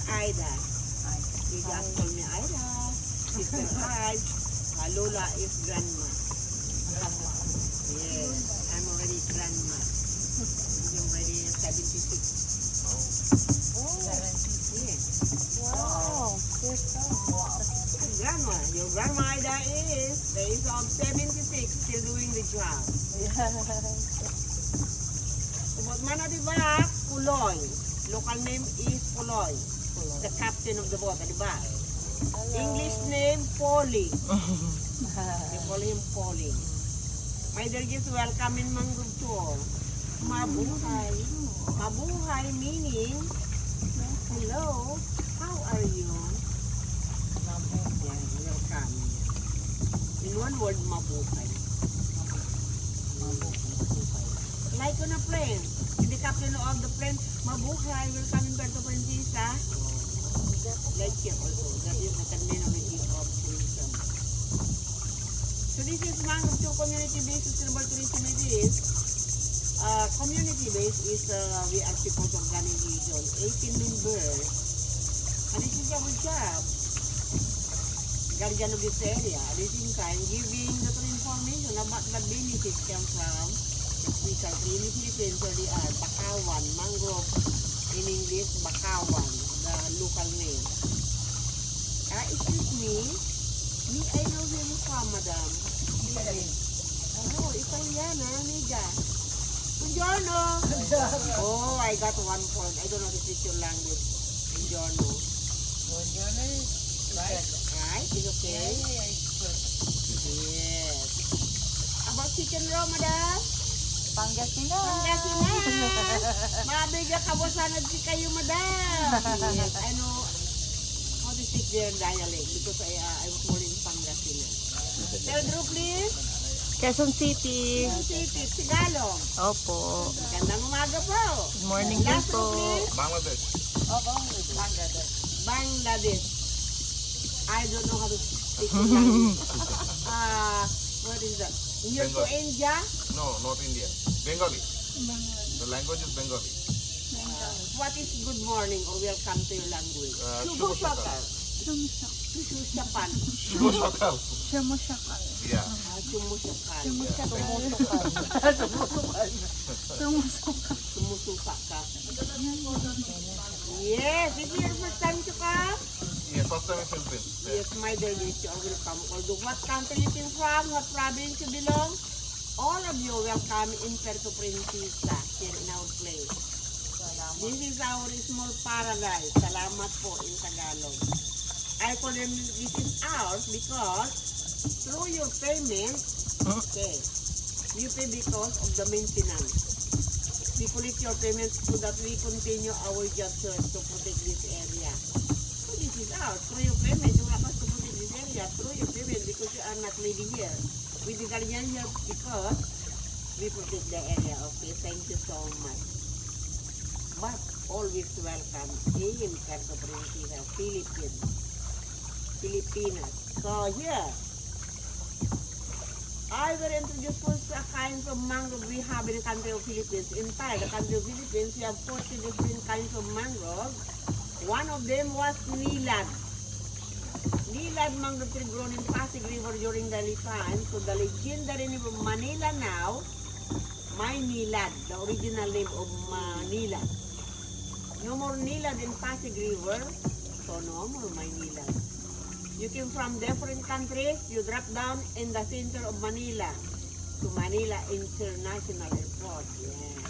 Ida. You just call me Ida. Sister Ida. Lola is grandma. Yes, I'm already grandma. I'm already 76. Yes. Wow. Grandma, your grandma Ida is the age of 76, still doing the job. But mana di ba? Puloy. Local name is Puloy. The captain of the boat, di ba? English name, Polly. They call him Polly. My dear guests, welcome in Mangrove Tour. Mabuhay. Mabuhay meaning, hello, how are you? Yeah, welcome. In one word, mabuhay. Like on a plane. In the captain of the plane, mabuhay, welcome in Puerto Princesa. Like here also, that is the terminology of tourism. So this is Mangrove Tour community-based sustainable tourism. It is community-based is we are people's organization, 18 members, and this is our job. Guardian of this area, at the same time giving the information about the benefits come from the special tree in the Philippines where they are Bakawan, mangrove in English, Bakawan, the local name. Excuse me, I know him from Madam. Oh, Italiana, amiga. Buongiorno. Oh, I got 1 point. I don't know the your language. Buongiorno. Buongiorno is right. Right? Is okay? Yeah, it's perfect. Yes. About chicken raw, madam? Pangasinan. Pangasinan. Mabiga kawasanad si kayo, madam. Yes, I know how to speak their dialect because I was born in Pangasinan. Tell Drew, please. Quezon City. Quezon City, Tagalog. Opo. Gandang umaga po. Good morning din Last po. Drew, please. Bangladesh. Oh, Bangladesh. Bangladesh. I don't know how to speak language. What is that? You're to Bengali. India? No, not India. Bengali. The language is Bengali. What is good morning or welcome to your language? Shubho Shakal. Chumusapan. Shubho Shakal. Yeah. Chumusapan. Sumusuka ka. Yes, this is your first time to come? Yeah, first time in Philippines. Yeah. Yes, my dear guests, you are welcome. Although what country you came from, what province you belong, all of you welcome in Puerto Princesa, here in our place. This is our small paradise. Salamat po in Tagalog. I call them this is ours because through your payment, okay, you pay because of the maintenance. We collect your payments so that we continue our job search to protect this area. So this is ours. Through your payment, you have to protect this area. Through your payment because you are not living here. We the guardian here because we protect the area. Okay, thank you so much. But always welcome in Puerto Princesa, Filipinas. So here, I will introduce first the kinds of mangrove we have in the country of Philippines. Inside the country of Philippines, we have 40 different kinds of mangrove. One of them was Nilad. Nilad mangrove tree grown in Pasig River during the time. So the legendary name of Manila now, Maynilad, the original name of Manila. No more Nilad in Pasig River, so no more Maynilad. You came from different countries, you drop down in the center of Manila to Manila International Airport. Yeah.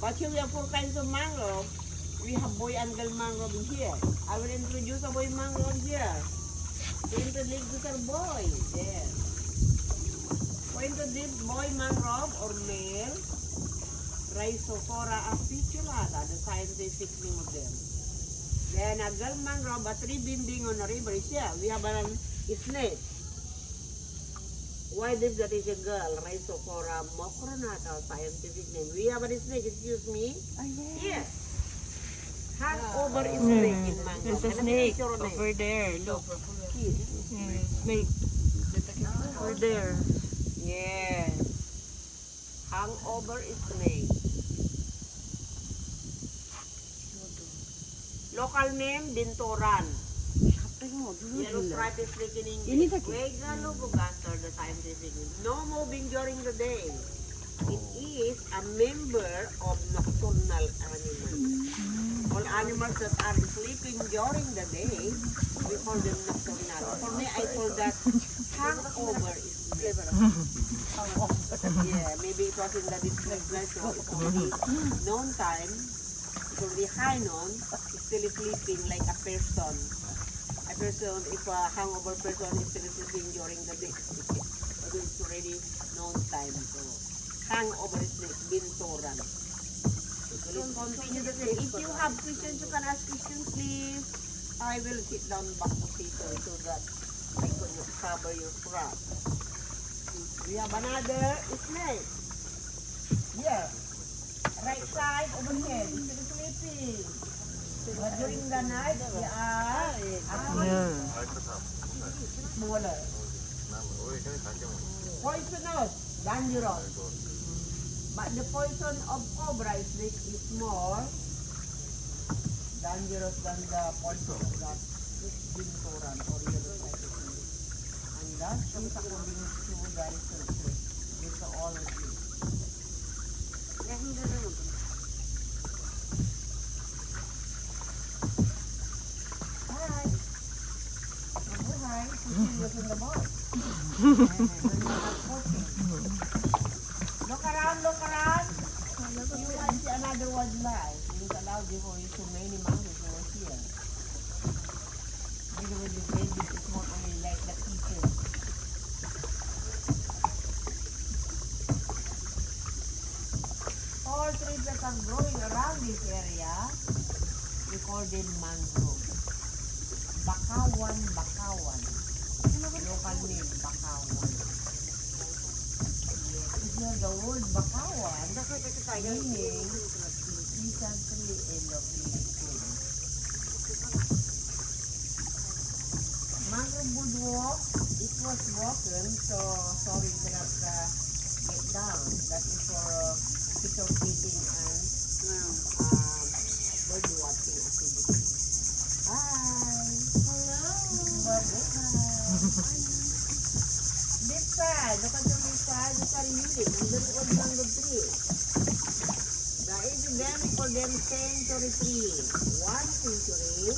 But here we have 4 kinds of mangrove. We have boy and girl mangrove in here. I will introduce a boy mangrove here. To introduce our boy. There. To introduce boy mangrove or male, Rhizophora apiculata, the scientific name of them. Then a girl mangrove, a tree binding on a river is here. We have a snake. Why this that is a girl? Rhizophora macronata, scientific name. We have a snake, excuse me. Yes. Hangover is snake in mangrove. There's a snake over there. Look. Snake. Over there. Yes. Hangover is snake. Local name, Binturan. Yellow stripe is written in English. Regalo bugator, the scientific name. No moving during the day. It is a member of nocturnal animals. All animals that are sleeping during the day, we call them nocturnal. For me, I call that hangover snake. Yeah, maybe it was in the district, so it's already noon time. It's already high noon. It's still sleeping like a person. A person, if a hangover person is still sleeping during the day, it's already noon time. So, hangover snake, Binturan. So let's continue the day. If you have questions, you can ask questions, please. I will sit down back potato so that I could cover your crop. We have another snake. Yeah. Right side over here. It's sleeping. But during the night, they are smaller. Poisonous, dangerous. But the poison of cobra snake is more dangerous than the poison of that Binturan or yellow stripe snake. And that is according to the researchers. It's all of you. Hi. Mabuhay. Putin was in the box. Look around, look around. You might see another wildlife. It is allowed before you so many monkeys over here. Maybe with the babies, it's not only like the teachers. All trees that are growing around this area, we call them mangrove. Bakawan, bakawan. Local name, bakawan. The word bakawan meaning recently in the Philippines. Mangrove woodwalk, it was broken, so sorry you cannot get down. That is for picture feeding and bird watching activity. Hi! Hello! This side, look at the this side, look at the unit, and the old mangrove tree. The age we call them century tree. 1 century,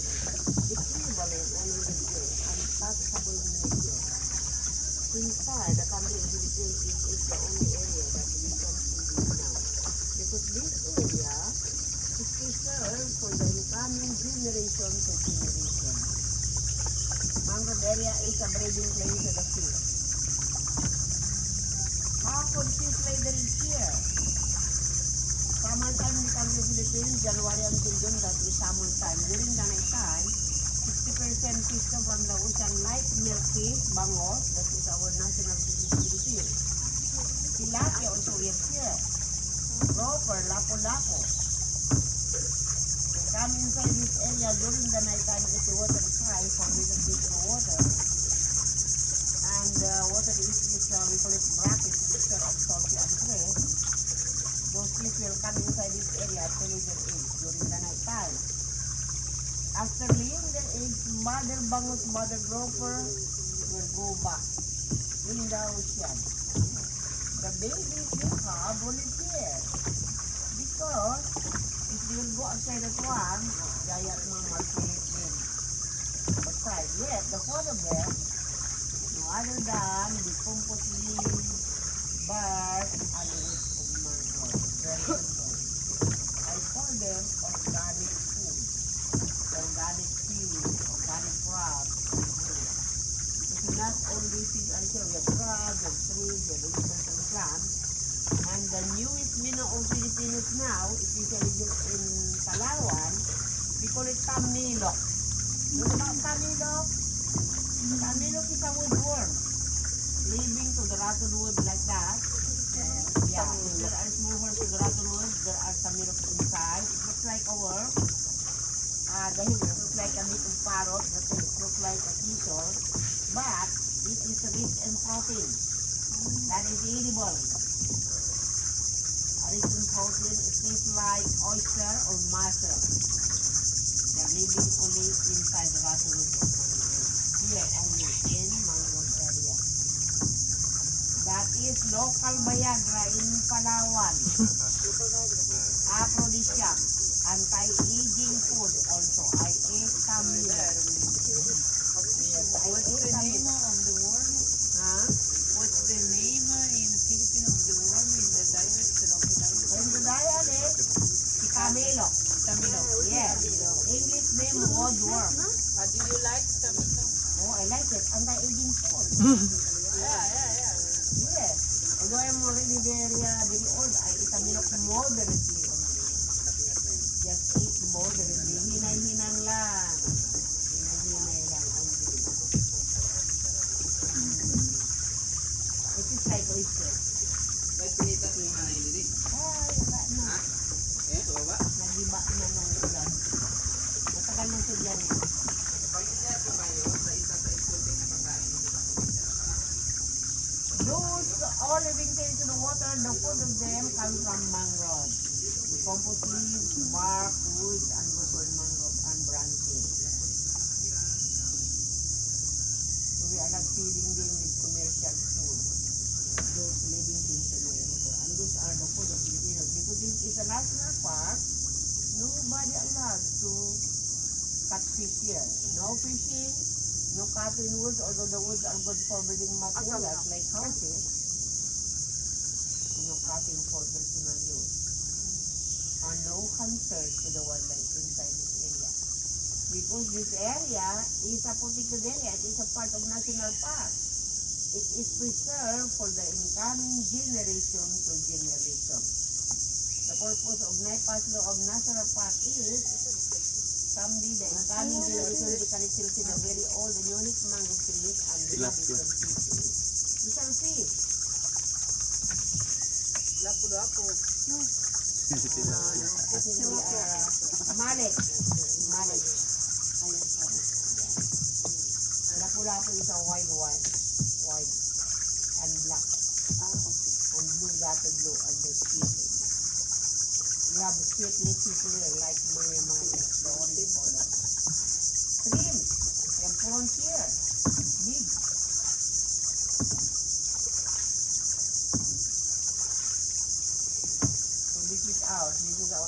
equivalent 100 years, untouchable nature. Inside the country of the Philippines is the only area that we can see this now. Because this area is preserved for the incoming generation to generation. Mangrove area is a breeding place of the fish. How could fish lay the rich here? Summertime in the country of Philippines, January until June, that is summertime. During the night time, 60% fish come from the ocean like milkfish, bangos, that is our national fish in the Philippines. Tilapia also lives here. Grouper, lapu-lapu. They come inside this area during the night time if the water is high for little bit of water. And the water is we call it brackish, mixture of salty and fresh. Those fish will come inside this area to lay their eggs during the night time. After laying their eggs, mother bangus, mother grouper will go back in the ocean. The babies will have only here. Because if they will go outside the swan, giant mammals will eat them. Besides, yet the father bear, no other than decomposed leaves, bark, and the roots of mangrove. Very simple. I call them organic food, organic seaweed, organic crabs, and fruit. It's not only fish and shell, we have crabs, we have trees, we have vegetables and plants. And the newest menu of Filipinos now, especially in Palawan, we call it tamilok. You know about tamilok? Tamilok is a woodworm, living to the rotten wood like that. Yeah, if there are small worms to the rotten wood, there are tamilok inside. It looks like a worm. The head looks like a bit of parrot, the tail looks like a seashell. But it is rich in protein. That is edible. Rich in protein, it tastes like oyster or mussel. The living only inside the Rasawood of mangrove. Here, only in mangrove area. That is local Viagra in Palawan. Aphrodisiac, anti-aging food also. I ate Camilo. What's the name of the worm? Huh? What's the name in Filipino of the worm in the dialect? In the dialect, si Camilo. Tamino. Yes. English name woodworm. Do you like Tamino? Oh, I like it. Anti-aging food. Yeah. Yes. Although I'm already very old, I eat Camilo moderately only. Just eat moderately. Hinay-hinang lang. Hinay-hinay lang only. It is like oyster. May pinita ko yung manay dili. Ay, wala na. Eh, so ba? Nagiba na nung ulan. Matagal nung tudyan eh. Pag-ingat ko kayo sa isa sa exporting na pagkain dito sa Pilipinas. Those all living things in the water, the food of them comes from mangrove. The compost leaves, bark, wood, and root of mangrove and branches. So we are not feeding them with commercial food. Those living things in the water. And those are the food of Filipinos. Because this is a national park, nobody allowed to cut fish here. No fishing, no cutting woods, although the woods are good for building materials like houses. No cutting for personal use. And no hunters to the wildlife inside this area. Because this area is a protected area, it is a part of national park. It is preserved for the incoming generation to generation. The purpose of NEPA's law of national park is someday the incoming generation they can still see the very old and unique mangrove trees and the habitat species. These are fish. Lapu-lapu. Malik. Malik. Lapu-lapu is a white and black. And blue dotted blue and the sweet. We have sweet liquid here like Maya Maya, the orange color. Shrimp. We have prawns here. Big. So this is out. This is our